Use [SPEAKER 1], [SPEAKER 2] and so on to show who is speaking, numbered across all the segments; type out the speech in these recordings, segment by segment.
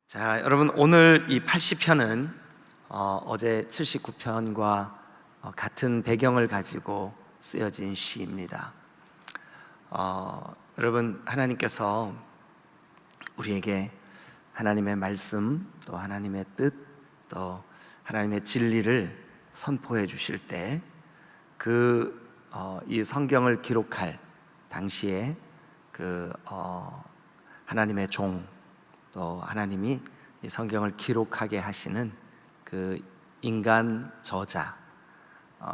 [SPEAKER 1] 자, 여러분, 오늘 이 80편은 어제 79편과 같은 배경을 가지고 쓰여진 시입니다. 여러분, 하나님께서 우리에게 하나님의 말씀, 또 하나님의 뜻, 또 하나님의 진리를 선포해 주실 때 이 성경을 기록할 당시에 하나님의 종, 또 하나님이 이 성경을 기록하게 하시는 그 인간 저자,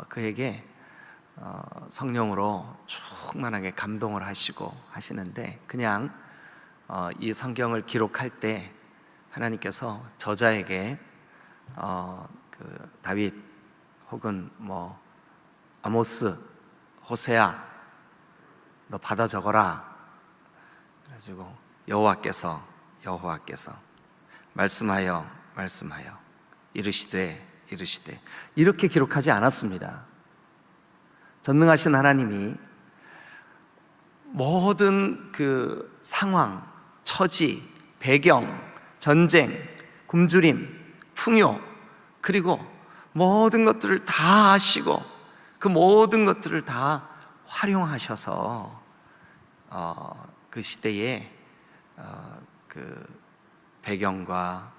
[SPEAKER 1] 그에게 성령으로 충만하게 감동을 하시고 하시는데, 그냥 이 성경을 기록할 때 하나님께서 저자에게 다윗 혹은 아모스, 호세아, 너 받아 적어라. 그래가지고 여호와께서 말씀하여 이르시되 이렇게 기록하지 않았습니다. 전능하신 하나님이 모든 그 상황, 처지, 배경, 전쟁, 굶주림, 풍요, 그리고 모든 것들을 다 아시고 그 모든 것들을 다 활용하셔서 그 시대에 그 배경과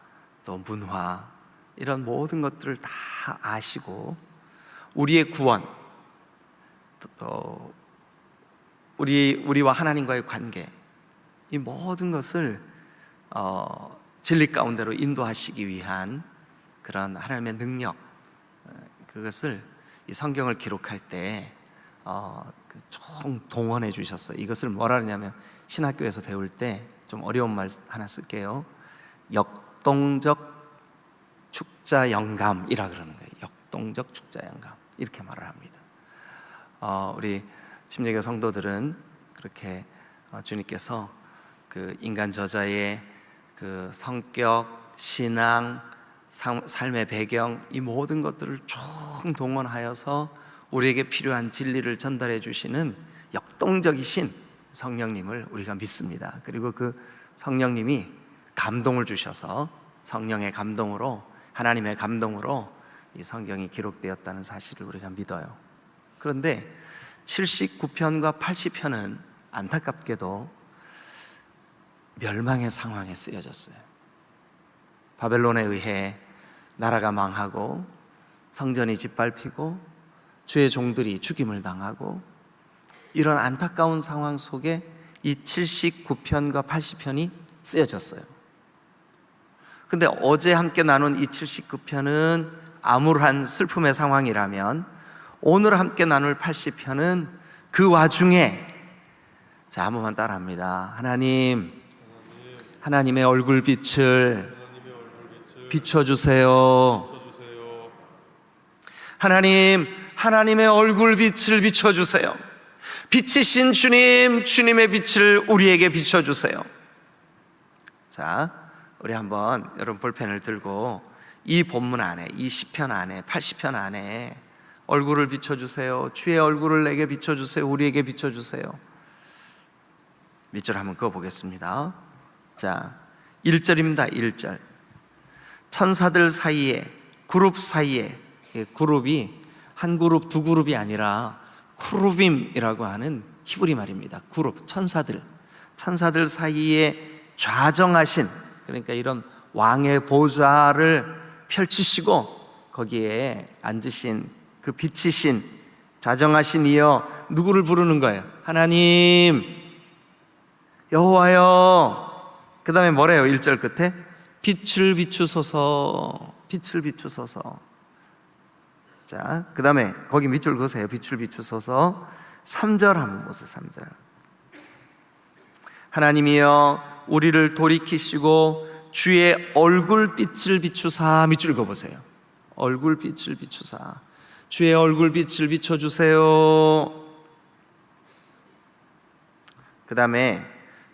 [SPEAKER 1] 또 문화, 이런 모든 것들을 다 아시고 우리의 구원, 또 우리와 하나님과의 관계, 이 모든 것을 진리 가운데로 인도하시기 위한 그런 하나님의 능력, 그것을 이 성경을 기록할 때 총 동원해 주셨어요. 이것을 뭐라 그러냐면, 신학교에서 배울 때 좀 어려운 말 하나 쓸게요. 역동적 축자 영감이라 그러는 거예요. 역동적 축자 영감, 이렇게 말을 합니다. 우리 침례교 성도들은 그렇게 주님께서 그 인간 저자의 그 성격, 신앙, 삶의 배경, 이 모든 것들을 총 동원하여서 우리에게 필요한 진리를 전달해 주시는 역동적이신 성령님을 우리가 믿습니다. 그리고 그 성령님이 감동을 주셔서 성령의 감동으로, 하나님의 감동으로 이 성경이 기록되었다는 사실을 우리가 믿어요. 그런데 79편과 80편은 안타깝게도 멸망의 상황에 쓰여졌어요. 바벨론에 의해 나라가 망하고 성전이 짓밟히고 주의 종들이 죽임을 당하고, 이런 안타까운 상황 속에 이 79편과 80편이 쓰여졌어요. 근데 어제 함께 나눈 이 79편은 암울한 슬픔의 상황이라면, 오늘 함께 나눌 80편은 그 와중에, 자, 한 번만 따라합니다. 하나님의 얼굴빛을 비춰주세요. 하나님의 얼굴빛을 비춰주세요. 빛이신 주님, 주님의 빛을 우리에게 비춰주세요. 자, 우리 한번, 여러분 볼펜을 들고 이 본문 안에, 이 시편 안에, 80편 안에 얼굴을 비춰주세요, 주의 얼굴을 내게 비춰주세요, 우리에게 비춰주세요, 밑줄 한번 그어보겠습니다. 자, 1절입니다. 1절. 천사들 사이에, 그룹 사이에, 그룹이 한 그룹, 두 그룹이 아니라 쿠루빔이라고 하는 히브리 말입니다. 그룹, 천사들 사이에 좌정하신, 그러니까 이런 왕의 보좌를 펼치시고 거기에 앉으신 그 빛이신, 좌정하신 이여, 누구를 부르는 거예요? 하나님, 여호와여. 그 다음에 뭐래요? 1절 끝에 빛을 비추소서. 자, 그 다음에 거기 밑줄 그으세요. 빛을 비추소서. 3절 한번 보세요. 3절. 하나님이여, 우리를 돌이키시고 주의 얼굴빛을 비추사. 밑줄 그어보세요. 얼굴빛을 비추사. 주의 얼굴빛을 비춰주세요. 그 다음에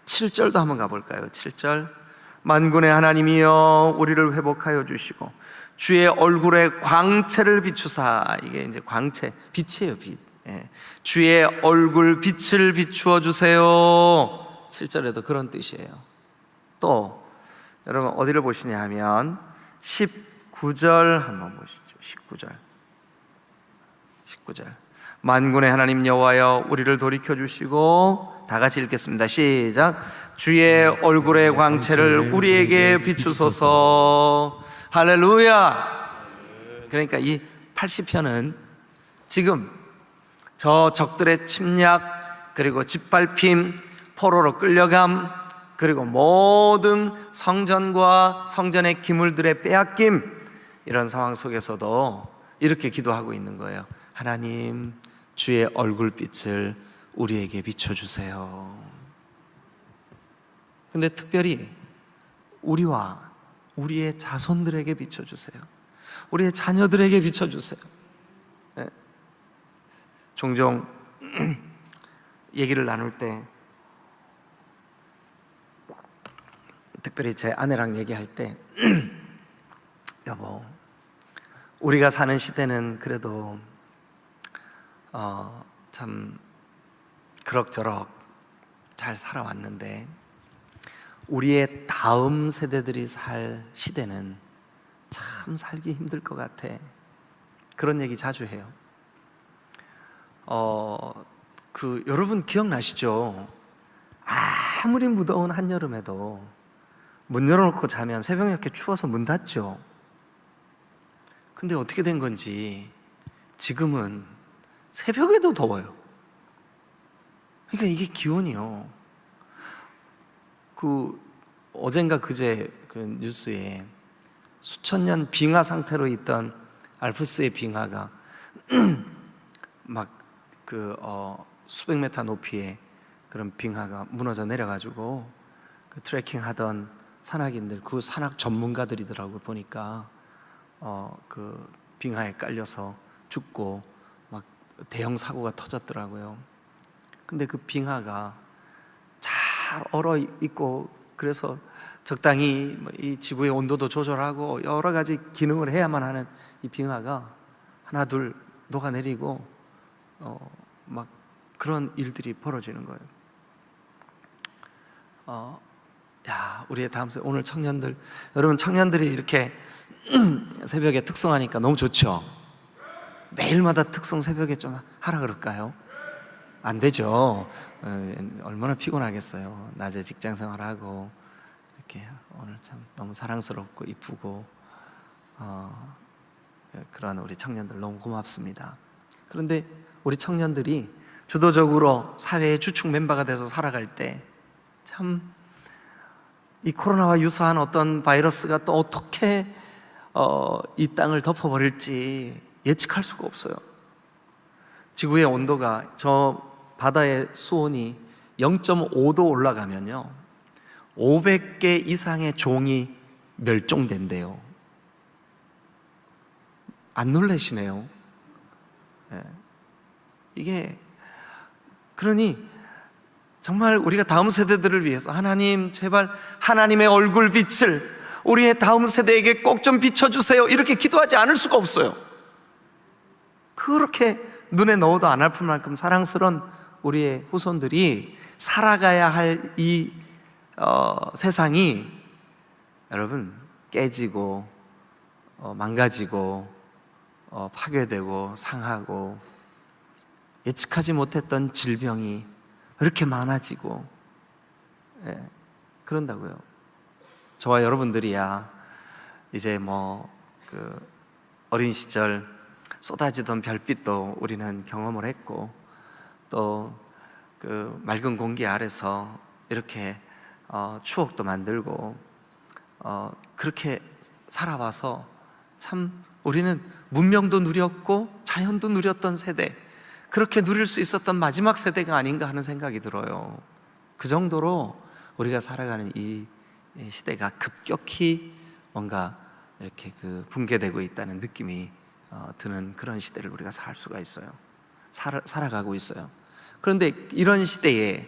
[SPEAKER 1] 7절도 한번 가볼까요? 7절. 만군의 하나님이여, 우리를 회복하여 주시고 주의 얼굴에 광채를 비추사. 이게 이제 광채, 빛이에요, 빛. 주의 얼굴 빛을 비추어 주세요. 7절에도 그런 뜻이에요. 또 여러분 어디를 보시냐 하면 19절 한번 보시죠. 19절 만군의 하나님 여호와여 우리를 돌이켜주시고, 다 같이 읽겠습니다. 시작. 주의 얼굴의 광채를 우리에게 비추소서. 할렐루야. 그러니까 이 80편은 지금 저 적들의 침략, 그리고 짓밟힘, 포로로 끌려감, 그리고 모든 성전과 성전의 기물들의 빼앗김, 이런 상황 속에서도 이렇게 기도하고 있는 거예요. 하나님, 주의 얼굴빛을 우리에게 비춰주세요. 근데 특별히 우리와 우리의 자손들에게 비춰주세요. 우리의 자녀들에게 비춰주세요. 네. 종종 얘기를 나눌 때, 특별히 제 아내랑 얘기할 때 여보, 우리가 사는 시대는 그래도 참 그럭저럭 잘 살아왔는데 우리의 다음 세대들이 살 시대는 참 살기 힘들 것 같아. 그런 얘기 자주 해요. 여러분 기억나시죠? 아무리 무더운 한여름에도 문 열어놓고 자면 새벽에 이렇게 추워서 문 닫죠. 근데 어떻게 된 건지 지금은 새벽에도 더워요. 그러니까 이게 기온이요. 어젠가 그제 그 뉴스에 수천 년 빙하 상태로 있던 알프스의 빙하가 막 수백 메타 높이의 그런 빙하가 무너져 내려가지고 그 트레킹 하던 산악인들, 그 산악 전문가들이더라고. 보니까 그 빙하에 깔려서 죽고 막 대형 사고가 터졌더라고요. 근데 그 빙하가 잘 얼어 있고, 그래서 적당히 이 지구의 온도도 조절하고 여러 가지 기능을 해야만 하는 이 빙하가 하나 둘 녹아내리고 막 그런 일들이 벌어지는 거예요. 우리의 다음 세대, 오늘 청년들, 여러분 청년들이 이렇게 새벽에 특송하니까 너무 좋죠? 매일마다 특송 새벽에 좀 하라 그럴까요? 안 되죠. 얼마나 피곤하겠어요. 낮에 직장 생활하고 이렇게. 오늘 참 너무 사랑스럽고 이쁘고 그런 우리 청년들 너무 고맙습니다. 그런데 우리 청년들이 주도적으로 사회의 주축 멤버가 돼서 살아갈 때 참 이 코로나와 유사한 어떤 바이러스가 또 어떻게 이 땅을 덮어버릴지 예측할 수가 없어요. 지구의 온도가, 저 바다의 수온이 0.5도 올라가면요 500개 이상의 종이 멸종된대요. 안 놀라시네요. 네. 이게 그러니 정말 우리가 다음 세대들을 위해서 하나님, 제발 하나님의 얼굴 빛을 우리의 다음 세대에게 꼭 좀 비춰주세요, 이렇게 기도하지 않을 수가 없어요. 그렇게 눈에 넣어도 안 아플 만큼 사랑스러운 우리의 후손들이 살아가야 할 이 세상이 여러분 깨지고 망가지고 파괴되고 상하고 예측하지 못했던 질병이 이렇게 많아지고 그런다고요. 저와 여러분들이야 이제 어린 시절 쏟아지던 별빛도 우리는 경험을 했고, 또 그 맑은 공기 아래서 이렇게 추억도 만들고 그렇게 살아와서 참 우리는 문명도 누렸고 자연도 누렸던 세대, 그렇게 누릴 수 있었던 마지막 세대가 아닌가 하는 생각이 들어요. 그 정도로 우리가 살아가는 이 시대가 급격히 뭔가 이렇게 붕괴되고 있다는 느낌이 드는 그런 시대를 우리가 살 수가 있어요. 살아가고 있어요. 그런데 이런 시대에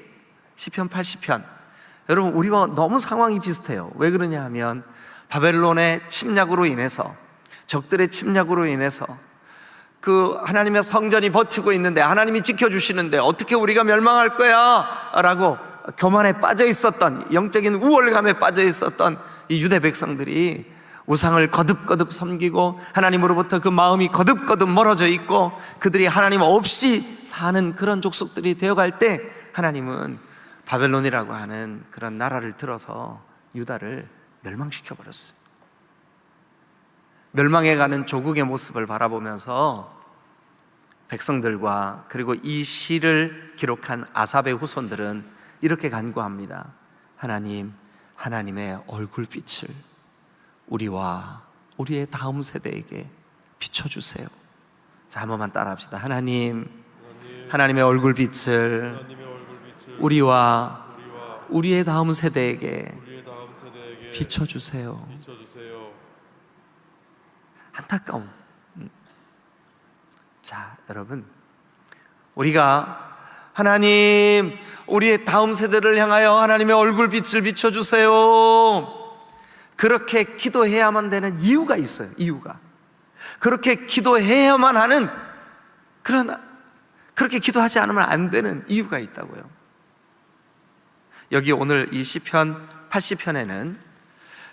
[SPEAKER 1] 시편 80편, 여러분 우리와 너무 상황이 비슷해요. 왜 그러냐 하면 바벨론의 침략으로 인해서, 적들의 침략으로 인해서 하나님의 성전이 버티고 있는데, 하나님이 지켜주시는데 어떻게 우리가 멸망할 거야 라고 교만에 빠져 있었던, 영적인 우월감에 빠져 있었던 이 유대 백성들이 우상을 거듭거듭 섬기고 하나님으로부터 그 마음이 거듭거듭 멀어져 있고 그들이 하나님 없이 사는 그런 족속들이 되어갈 때 하나님은 바벨론이라고 하는 그런 나라를 들어서 유다를 멸망시켜 버렸어요. 멸망해가는 조국의 모습을 바라보면서 백성들과 그리고 이 시를 기록한 아삽의 후손들은 이렇게 간구합니다. 하나님, 하나님의 얼굴빛을 우리와 우리의 다음 세대에게 비춰주세요. 자, 한 번만 따라합시다. 하나님, 하나님의 얼굴빛을 우리와 우리의 다음 세대에게 비춰주세요. 안타까움. 자, 여러분, 우리가 하나님, 우리의 다음 세대를 향하여 하나님의 얼굴빛을 비춰주세요, 그렇게 기도해야만 되는 이유가 있어요. 이유가, 그렇게 기도해야만 하는, 그러나 그렇게 기도하지 않으면 안 되는 이유가 있다고요. 여기 오늘 이 시편 80편에는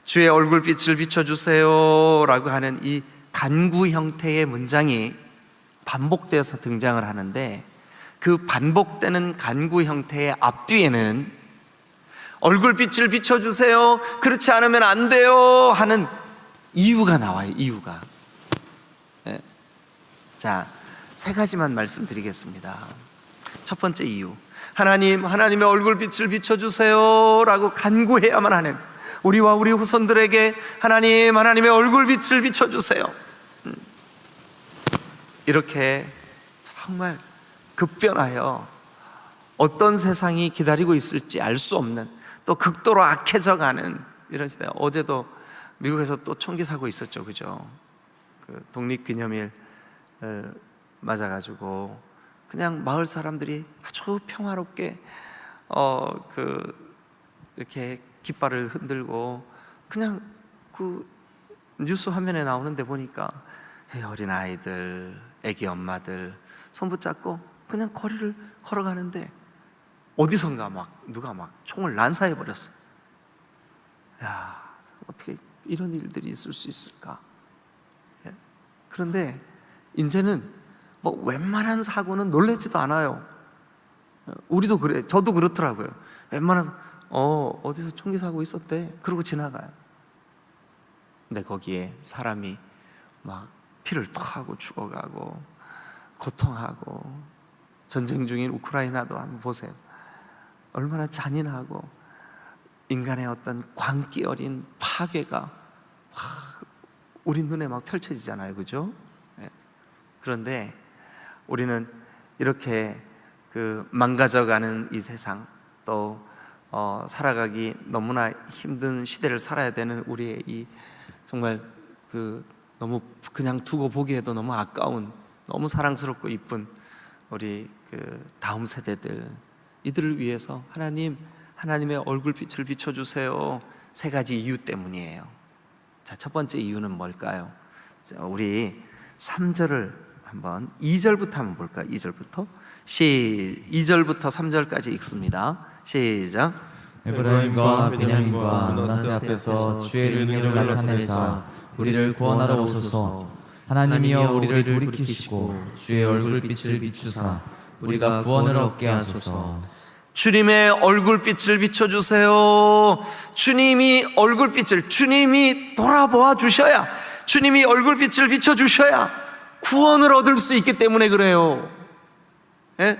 [SPEAKER 1] 주의 얼굴빛을 비춰주세요 라고 하는 이 간구 형태의 문장이 반복되어서 등장을 하는데, 그 반복되는 간구 형태의 앞뒤에는 얼굴빛을 비춰주세요, 그렇지 않으면 안 돼요 하는 이유가 나와요. 이유가. 네. 자, 세 가지만 말씀드리겠습니다. 첫 번째 이유, 하나님, 하나님의 얼굴빛을 비춰주세요 라고 간구해야만 하는, 우리와 우리 후손들에게 하나님, 하나님의 얼굴빛을 비춰주세요, 이렇게 정말 급변하여 어떤 세상이 기다리고 있을지 알 수 없는, 또 극도로 악해져가는 이런 시대. 어제도 미국에서 또 총기 사고 있었죠, 그죠? 그 독립기념일 맞아가지고 그냥 마을 사람들이 아주 평화롭게 이렇게 깃발을 흔들고 그냥 그 뉴스 화면에 나오는데 보니까 어린 아이들, 애기 엄마들 손 붙잡고 그냥 거리를 걸어가는데 어디선가 누가 총을 난사해 버렸어요. 야, 어떻게 이런 일들이 있을 수 있을까? 예? 그런데 이제는 웬만한 사고는 놀라지도 않아요. 우리도 그래, 저도 그렇더라고요. 웬만한 어디서 총기 사고 있었대, 그러고 지나가요. 근데 거기에 사람이 막 피를 토하고 죽어가고 고통하고, 전쟁 중인 우크라이나도 한번 보세요. 얼마나 잔인하고 인간의 어떤 광기 어린 파괴가 막 우리 눈에 막 펼쳐지잖아요, 그죠? 네. 그런데 우리는 이렇게 그 망가져가는 이 세상, 또 살아가기 너무나 힘든 시대를 살아야 되는 우리의 이 정말 너무 그냥 두고 보기에도 너무 아까운, 너무 사랑스럽고 이쁜 우리 다음 세대들, 이들을 위해서 하나님, 하나님의 얼굴빛을 비춰주세요. 세 가지 이유 때문이에요. 자, 첫 번째 이유는 뭘까요? 자, 우리 3절을 한번, 2절부터 한번 볼까요? 2절부터 2절부터 3절까지 읽습니다. 시작.
[SPEAKER 2] 에브라임과 베냐민과 므낫세 앞에서 주의 능력을 나타내사 우리를 구원하러 오소서. 하나님이여 우리를 돌이키시고 주의 얼굴빛을 비추사 우리가 구원을 얻게 하소서.
[SPEAKER 1] 주님의 얼굴빛을 비춰주세요. 주님이 얼굴빛을, 주님이 돌아보아 주셔야, 주님이 얼굴빛을 비춰주셔야 구원을 얻을 수 있기 때문에 그래요. 예?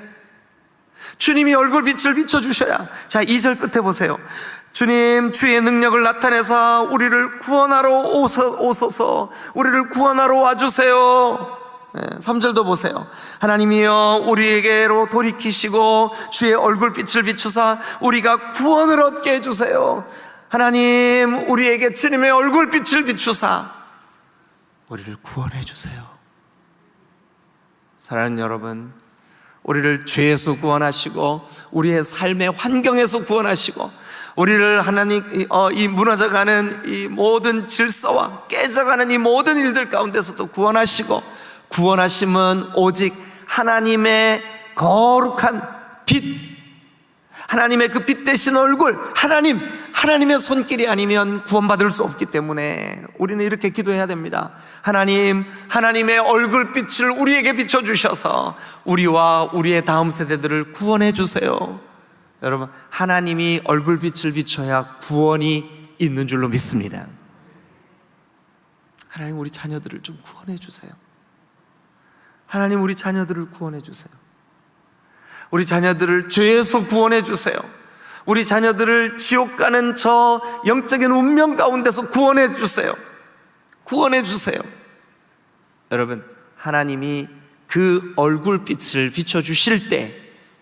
[SPEAKER 1] 주님이 얼굴빛을 비춰주셔야. 자, 2절 끝에 보세요. 주님, 주의 능력을 나타내사 우리를 구원하러 오소서. 우리를 구원하러 와주세요. 3절도 보세요. 하나님이여 우리에게로 돌이키시고 주의 얼굴빛을 비추사 우리가 구원을 얻게 해주세요. 하나님, 우리에게 주님의 얼굴빛을 비추사 우리를 구원해 주세요. 사랑하는 여러분, 우리를 죄에서 구원하시고 우리의 삶의 환경에서 구원하시고 우리를 하나님 이 무너져가는 이 모든 질서와 깨져가는 이 모든 일들 가운데서도 구원하시고, 구원하심은 오직 하나님의 거룩한 빛, 하나님의 그 빛 되신 얼굴, 하나님의 손길이 아니면 구원받을 수 없기 때문에 우리는 이렇게 기도해야 됩니다. 하나님, 하나님의 얼굴빛을 우리에게 비춰주셔서 우리와 우리의 다음 세대들을 구원해 주세요. 여러분, 하나님이 얼굴빛을 비춰야 구원이 있는 줄로 믿습니다. 하나님, 우리 자녀들을 좀 구원해 주세요. 하나님, 우리 자녀들을 구원해 주세요. 우리 자녀들을 죄에서 구원해 주세요. 우리 자녀들을 지옥 가는 저 영적인 운명 가운데서 구원해 주세요. 구원해 주세요. 여러분, 하나님이 그 얼굴빛을 비춰주실 때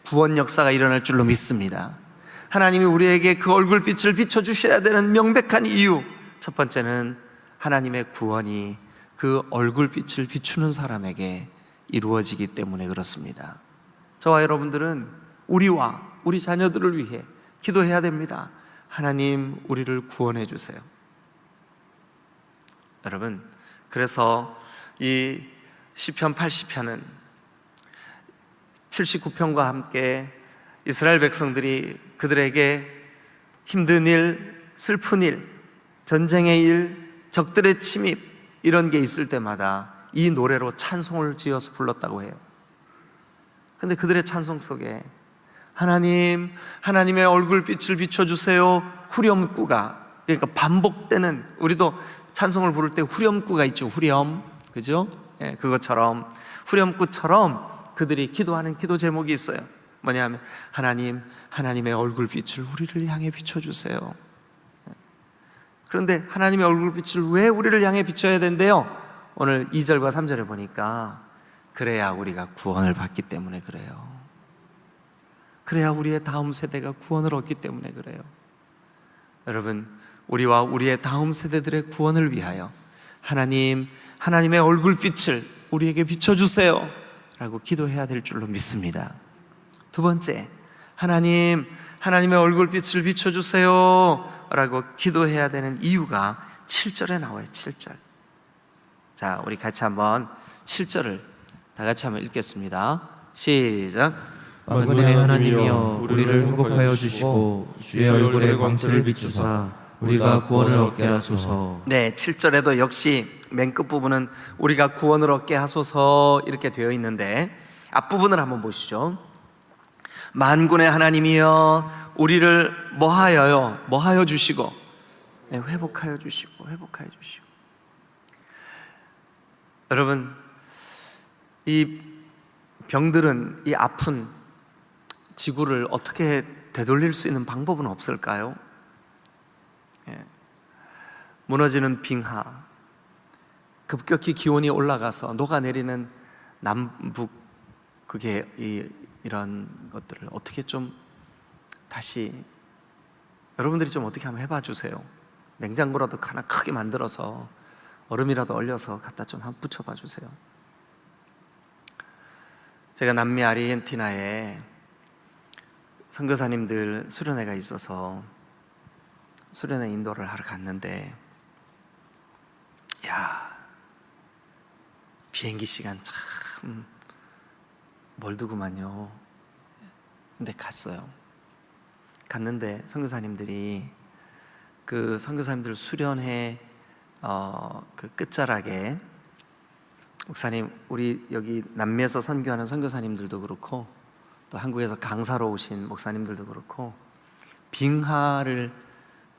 [SPEAKER 1] 구원 역사가 일어날 줄로 믿습니다. 하나님이 우리에게 그 얼굴빛을 비춰주셔야 되는 명백한 이유, 첫 번째는 하나님의 구원이 그 얼굴빛을 비추는 사람에게 이루어지기 때문에 그렇습니다. 저와 여러분들은 우리와 우리 자녀들을 위해 기도해야 됩니다. 하나님, 우리를 구원해 주세요. 여러분, 그래서 이 시편 80편은 79편과 함께 이스라엘 백성들이 그들에게 힘든 일, 슬픈 일, 전쟁의 일, 적들의 침입, 이런 게 있을 때마다 이 노래로 찬송을 지어서 불렀다고 해요. 근데 그들의 찬송 속에 하나님, 하나님의 얼굴빛을 비춰주세요, 후렴구가, 그러니까 반복되는, 우리도 찬송을 부를 때 후렴구가 있죠. 후렴, 그죠? 예, 그것처럼 후렴구처럼 그들이 기도하는 기도 제목이 있어요. 뭐냐면 하나님, 하나님의 얼굴빛을 우리를 향해 비춰주세요. 그런데 하나님의 얼굴빛을 왜 우리를 향해 비춰야 된대요? 오늘 2절과 3절에 보니까 그래야 우리가 구원을 받기 때문에 그래요. 그래야 우리의 다음 세대가 구원을 얻기 때문에 그래요. 여러분, 우리와 우리의 다음 세대들의 구원을 위하여 하나님, 하나님의 얼굴빛을 우리에게 비춰주세요 라고 기도해야 될 줄로 믿습니다. 두 번째, 하나님, 하나님의 얼굴빛을 비춰주세요 라고 기도해야 되는 이유가 7절에 나와요. 7절. 자, 우리 같이 한번 7절을 다 같이 한번 읽겠습니다. 시작.
[SPEAKER 2] 만군의 하나님이여, 우리를 회복하여 주시고 주의 얼굴의 광채를 비추사 우리가 구원을 얻게 하소서.
[SPEAKER 1] 네, 7절에도 역시 맨 끝부분은 우리가 구원을 얻게 하소서 이렇게 되어 있는데, 앞부분을 한번 보시죠. 만군의 하나님이여, 우리를 뭐하여 주시고, 네, 회복하여 주시고, 회복하여 주시고. 여러분, 이 병들은, 이 아픈 지구를 어떻게 되돌릴 수 있는 방법은 없을까요? 예. 무너지는 빙하, 급격히 기온이 올라가서 녹아내리는 남북, 그게 이런 것들을 어떻게 좀 다시, 여러분들이 좀 어떻게 한번 해봐 주세요. 냉장고라도 하나 크게 만들어서 얼음이라도 얼려서 갖다 좀 한번 붙여봐 주세요. 제가 남미 아르헨티나에 선교사님들 수련회가 있어서 수련회 인도를 하러 갔는데, 야, 비행기 시간 참 멀더구만요. 근데 갔는데 선교사님들이 그 선교사님들 수련회 그 끝자락에, 목사님, 우리 여기 남미에서 선교하는 선교사님들도 그렇고 또 한국에서 강사로 오신 목사님들도 그렇고 빙하를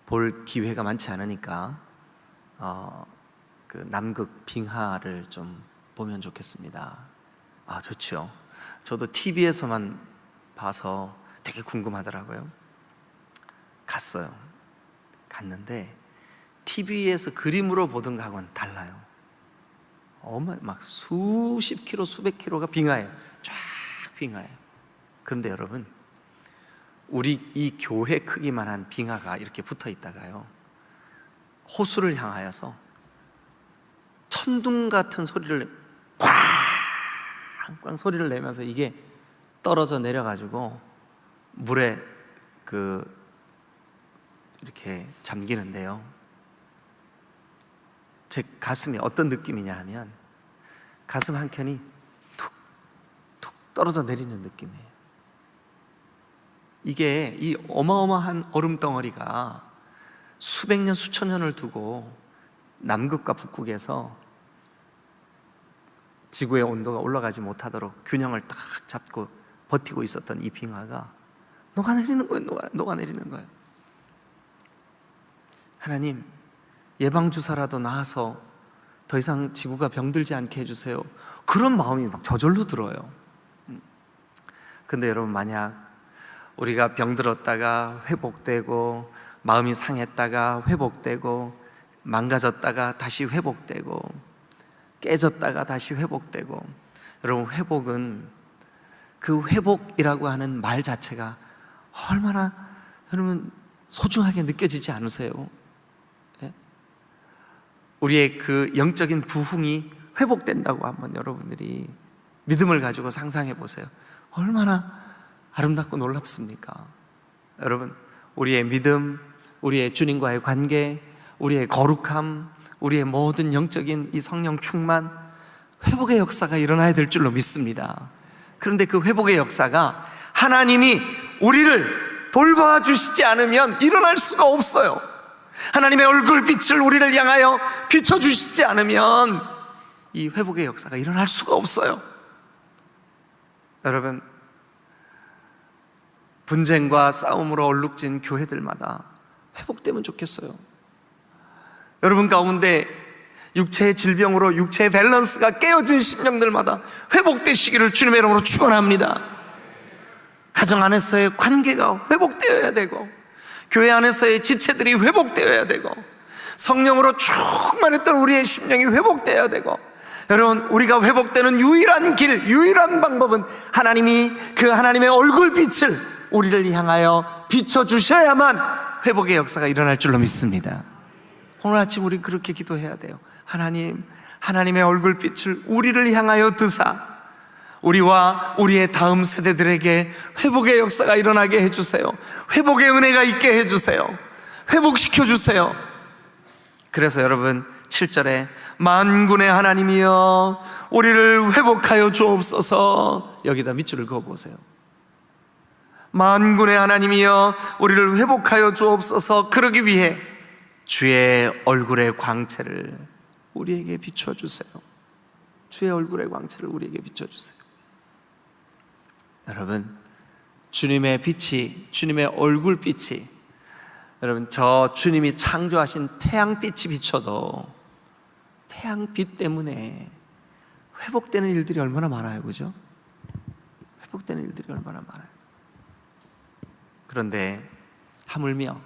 [SPEAKER 1] 볼 기회가 많지 않으니까 그 남극 빙하를 좀 보면 좋겠습니다. 아, 좋죠. 저도 TV에서만 봐서 되게 궁금하더라고요. 갔는데 TV에서 그림으로 보던 거하고는 달라요. 막 수십 킬로, 수백 킬로가 빙하예요. 쫙 빙하예요. 그런데 여러분, 우리 이 교회 크기만한 빙하가 이렇게 붙어 있다가요, 호수를 향하여서 천둥 같은 소리를 꽝꽝 소리를 내면서 이게 떨어져 내려가지고 물에 이렇게 잠기는데요, 제 가슴이 어떤 느낌이냐 하면 가슴 한 켠이 툭툭 떨어져 내리는 느낌이에요. 이게 이 어마어마한 얼음 덩어리가 수백 년 수천 년을 두고 남극과 북극에서 지구의 온도가 올라가지 못하도록 균형을 딱 잡고 버티고 있었던 이 빙하가 녹아내리는 거예요. 녹아내리는 거예요. 하나님, 예방주사라도 나와서 더 이상 지구가 병들지 않게 해주세요. 그런 마음이 막 저절로 들어요. 근데 여러분, 만약 우리가 병들었다가 회복되고, 마음이 상했다가 회복되고, 망가졌다가 다시 회복되고, 깨졌다가 다시 회복되고, 여러분, 회복은, 그 회복이라고 하는 말 자체가 얼마나 여러분 소중하게 느껴지지 않으세요? 예? 우리의 그 영적인 부흥이 회복된다고 한번 여러분들이 믿음을 가지고 상상해 보세요. 얼마나 아름답고 놀랍습니까? 여러분, 우리의 믿음, 우리의 주님과의 관계, 우리의 거룩함, 우리의 모든 영적인 이 성령 충만, 회복의 역사가 일어나야 될 줄로 믿습니다. 그런데 그 회복의 역사가 하나님이 우리를 돌봐주시지 않으면 일어날 수가 없어요. 하나님의 얼굴빛을 우리를 향하여 비춰주시지 않으면 이 회복의 역사가 일어날 수가 없어요. 여러분, 분쟁과 싸움으로 얼룩진 교회들마다 회복되면 좋겠어요. 여러분 가운데 육체의 질병으로 육체의 밸런스가 깨어진 심령들마다 회복되시기를 주님의 이름으로 축원합니다. 가정 안에서의 관계가 회복되어야 되고, 교회 안에서의 지체들이 회복되어야 되고, 성령으로 충만했던 우리의 심령이 회복되어야 되고, 여러분, 우리가 회복되는 유일한 길, 유일한 방법은 하나님이 그 하나님의 얼굴빛을 우리를 향하여 비춰주셔야만 회복의 역사가 일어날 줄로 믿습니다. 오늘 아침 우리 그렇게 기도해야 돼요. 하나님, 하나님의 얼굴빛을 우리를 향하여 드사 우리와 우리의 다음 세대들에게 회복의 역사가 일어나게 해주세요. 회복의 은혜가 있게 해주세요. 회복시켜 주세요. 그래서 여러분 7절에 만군의 하나님이여 우리를 회복하여 주옵소서, 여기다 밑줄을 그어보세요. 만군의 하나님이여 우리를 회복하여 주옵소서. 그러기 위해 주의 얼굴의 광채를 우리에게 비춰주세요. 주의 얼굴의 광채를 우리에게 비춰주세요. 여러분, 주님의 빛이, 주님의 얼굴빛이, 여러분, 저 주님이 창조하신 태양빛이 비춰도 태양빛 때문에 회복되는 일들이 얼마나 많아요, 그죠? 회복되는 일들이 얼마나 많아요. 그런데 하물며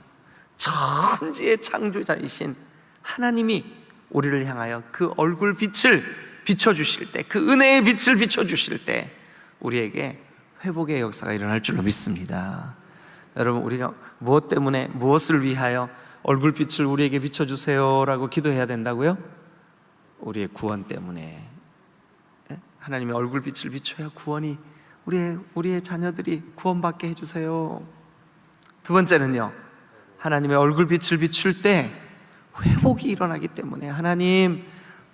[SPEAKER 1] 천지의 창조자이신 하나님이 우리를 향하여 그 얼굴빛을 비춰주실 때, 그 은혜의 빛을 비춰주실 때 우리에게 회복의 역사가 일어날 줄로 믿습니다. 여러분, 우리가 무엇 때문에, 무엇을 위하여 얼굴빛을 우리에게 비춰주세요 라고 기도해야 된다고요? 우리의 구원 때문에. 하나님의 얼굴빛을 비춰야 구원이, 우리의 자녀들이 구원받게 해주세요. 두 번째는요, 하나님의 얼굴빛을 비출 때 회복이 일어나기 때문에 하나님,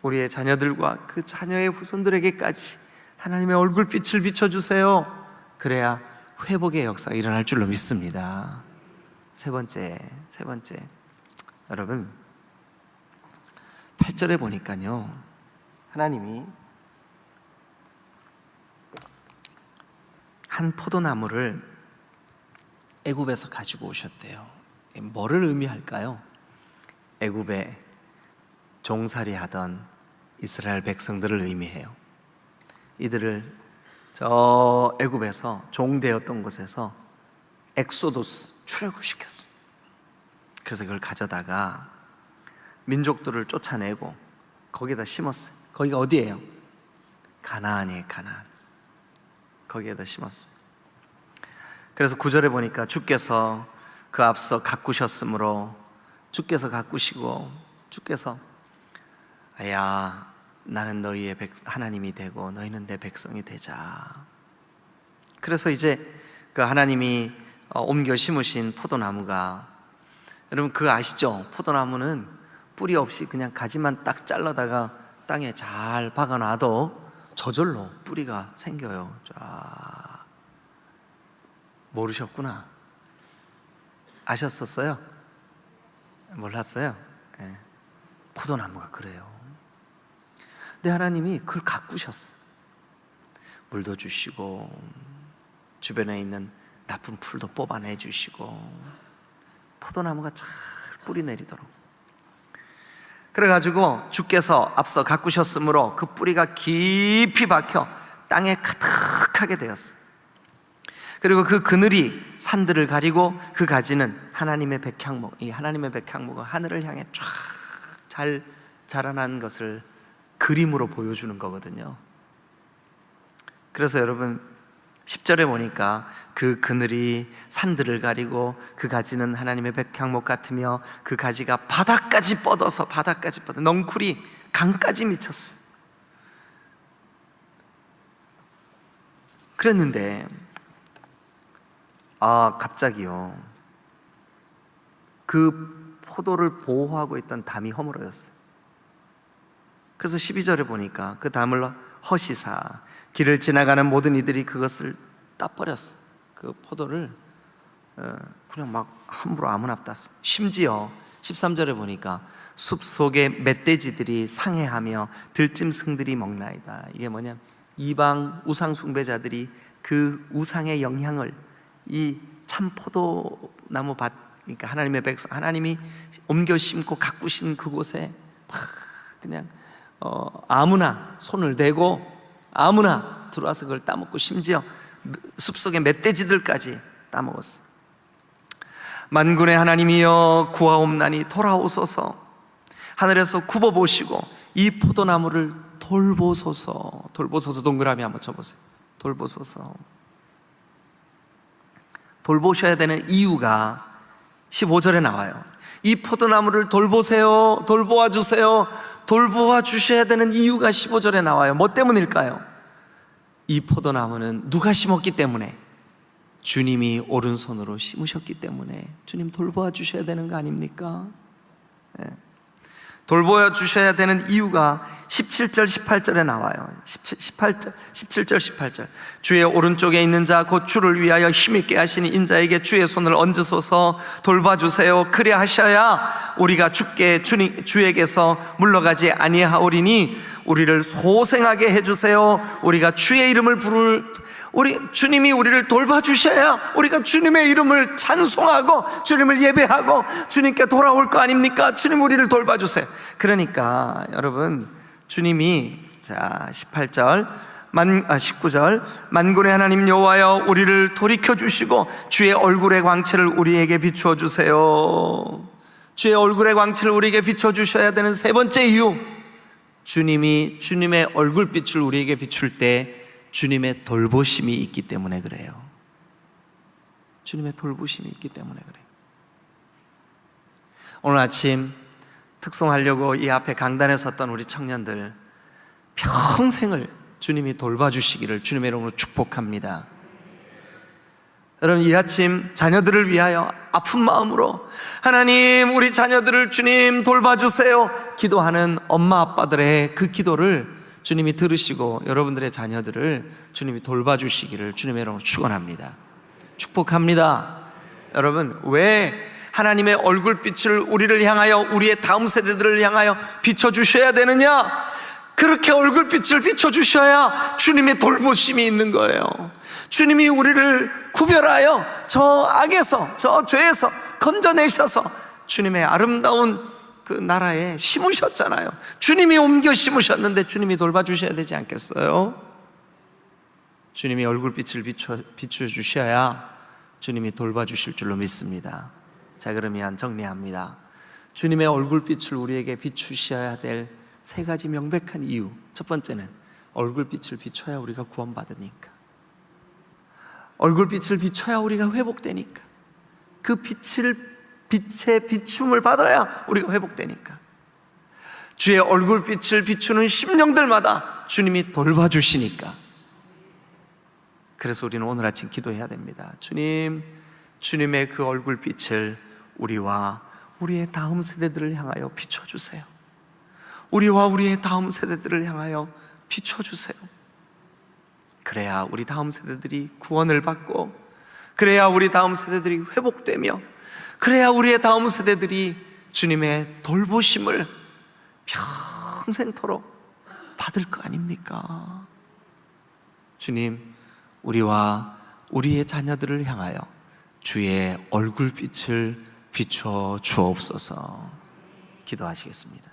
[SPEAKER 1] 우리의 자녀들과 그 자녀의 후손들에게까지 하나님의 얼굴빛을 비춰주세요. 그래야 회복의 역사가 일어날 줄로 믿습니다. 세 번째, 여러분 8절에 보니까요, 하나님이 한 포도나무를 애굽에서 가지고 오셨대요. 뭐를 의미할까요? 애굽에 종살이 하던 이스라엘 백성들을 의미해요. 이들을 저 애굽에서 종되었던 곳에서 엑소도스, 출애굽시켰어요. 그래서 그걸 가져다가 민족들을 쫓아내고 거기에다 심었어요. 거기가 어디예요? 가나안이에요. 가나안. 거기에다 심었어요. 그래서 9절에 보니까 주께서 그 앞서 가꾸셨으므로, 주께서 가꾸시고 주께서 야, 나는 너희의 하나님이 되고 너희는 내 백성이 되자. 그래서 이제 그 하나님이 옮겨 심으신 포도나무가, 여러분 그거 아시죠? 포도나무는 뿌리 없이 그냥 가지만 딱 잘라다가 땅에 잘 박아놔도 저절로 뿌리가 생겨요. 쫙. 모르셨구나. 아셨었어요? 몰랐어요. 예. 포도나무가 그래요. 근데 하나님이 그걸 가꾸셨어. 물도 주시고 주변에 있는 나쁜 풀도 뽑아내 주시고 포도나무가 잘 뿌리 내리도록. 그래가지고 주께서 앞서 가꾸셨으므로 그 뿌리가 깊이 박혀 땅에 가득하게 되었어. 그리고 그 그늘이 산들을 가리고 그 가지는 하나님의 백향목, 이 하나님의 백향목은 하늘을 향해 쫙 잘 자라난 것을 그림으로 보여주는 거거든요. 그래서 여러분 10절에 보니까 그 그늘이 산들을 가리고 그 가지는 하나님의 백향목 같으며 그 가지가 바닥까지 뻗어서 넝쿨이 강까지 미쳤어요. 그랬는데 갑자기요, 그 포도를 보호하고 있던 담이 허물어졌어요. 그래서 12절에 보니까 그 담을 허시사 길을 지나가는 모든 이들이 그것을 따버렸어. 그 포도를 그냥 막 함부로 아무나 땄어. 심지어 13절에 보니까 숲속에 멧돼지들이 상해하며 들짐승들이 먹나이다. 이게 뭐냐면 이방 우상 숭배자들이 그 우상의 영향을 이 참 포도나무 밭, 그러니까 하나님의 백성, 하나님이 옮겨 심고 가꾸신 그곳에 막 그냥 아무나 손을 대고 아무나 들어와서 그걸 따먹고 심지어 숲속의 멧돼지들까지 따먹었어. 만군의 하나님이여 구하옵나니 돌아오소서. 하늘에서 굽어보시고 이 포도나무를 돌보소서. 돌보소서 동그라미 한번 쳐보세요. 돌보소서. 돌보셔야 되는 이유가 15절에 나와요. 이 포도나무를 돌보세요, 돌보아 주세요. 돌보아 주셔야 되는 이유가 15절에 나와요. 뭐 때문일까요? 이 포도나무는 누가 심었기 때문에? 주님이 오른손으로 심으셨기 때문에 주님 돌보아 주셔야 되는 거 아닙니까? 네. 돌보아 주셔야 되는 이유가 17절 18절에 나와요. 17절 18절 주의 오른쪽에 있는 자 곧 주를 위하여 힘있게 하시니 인자에게 주의 손을 얹으소서. 돌봐주세요. 그래 하셔야 우리가 주에게서 물러가지 아니하오리니 우리를 소생하게 해주세요. 우리가 주의 이름을 주님이 우리를 돌봐주셔야 우리가 주님의 이름을 찬송하고 주님을 예배하고 주님께 돌아올 거 아닙니까? 주님 우리를 돌봐주세요. 그러니까 여러분 주님이 19절 만군의 하나님 여호와여 우리를 돌이켜주시고 주의 얼굴의 광채를 우리에게 비추어 주세요. 주의 얼굴의 광채를 우리에게 비춰주셔야 되는 세 번째 이유, 주님이 주님의 얼굴빛을 우리에게 비출 때 주님의 돌보심이 있기 때문에 그래요. 주님의 돌보심이 있기 때문에 그래요. 오늘 아침 특송하려고 이 앞에 강단에 섰던 우리 청년들 평생을 주님이 돌봐주시기를 주님의 이름으로 축복합니다. 여러분 이 아침 자녀들을 위하여 아픈 마음으로 하나님 우리 자녀들을 주님 돌봐주세요 기도하는 엄마 아빠들의 그 기도를 주님이 들으시고 여러분들의 자녀들을 주님이 돌봐주시기를 주님의 이름으로 축원합니다. 축복합니다. 여러분 왜 하나님의 얼굴빛을 우리를 향하여 우리의 다음 세대들을 향하여 비춰주셔야 되느냐? 그렇게 얼굴빛을 비춰주셔야 주님의 돌보심이 있는 거예요. 주님이 우리를 구별하여 저 악에서 저 죄에서 건져내셔서 주님의 아름다운 그 나라에 심으셨잖아요. 주님이 옮겨 심으셨는데 주님이 돌봐주셔야 되지 않겠어요? 주님이 얼굴빛을 비춰주셔야 주님이 돌봐주실 줄로 믿습니다. 자 그러면 정리합니다. 주님의 얼굴빛을 우리에게 비추셔야 될 세 가지 명백한 이유. 첫 번째는 얼굴빛을 비춰야 우리가 구원받으니까, 얼굴빛을 비춰야 우리가 회복되니까, 그 빛의 비춤을 받아야 우리가 회복되니까, 주의 얼굴빛을 비추는 심령들마다 주님이 돌봐주시니까. 그래서 우리는 오늘 아침 기도해야 됩니다. 주님, 주님의 그 얼굴빛을 우리와 우리의 다음 세대들을 향하여 비춰주세요. 우리와 우리의 다음 세대들을 향하여 비춰주세요. 그래야 우리 다음 세대들이 구원을 받고, 그래야 우리 다음 세대들이 회복되며, 그래야 우리의 다음 세대들이 주님의 돌보심을 평생토록 받을 거 아닙니까? 주님, 우리와 우리의 자녀들을 향하여 주의 얼굴빛을 비춰 주옵소서. 기도하시겠습니다.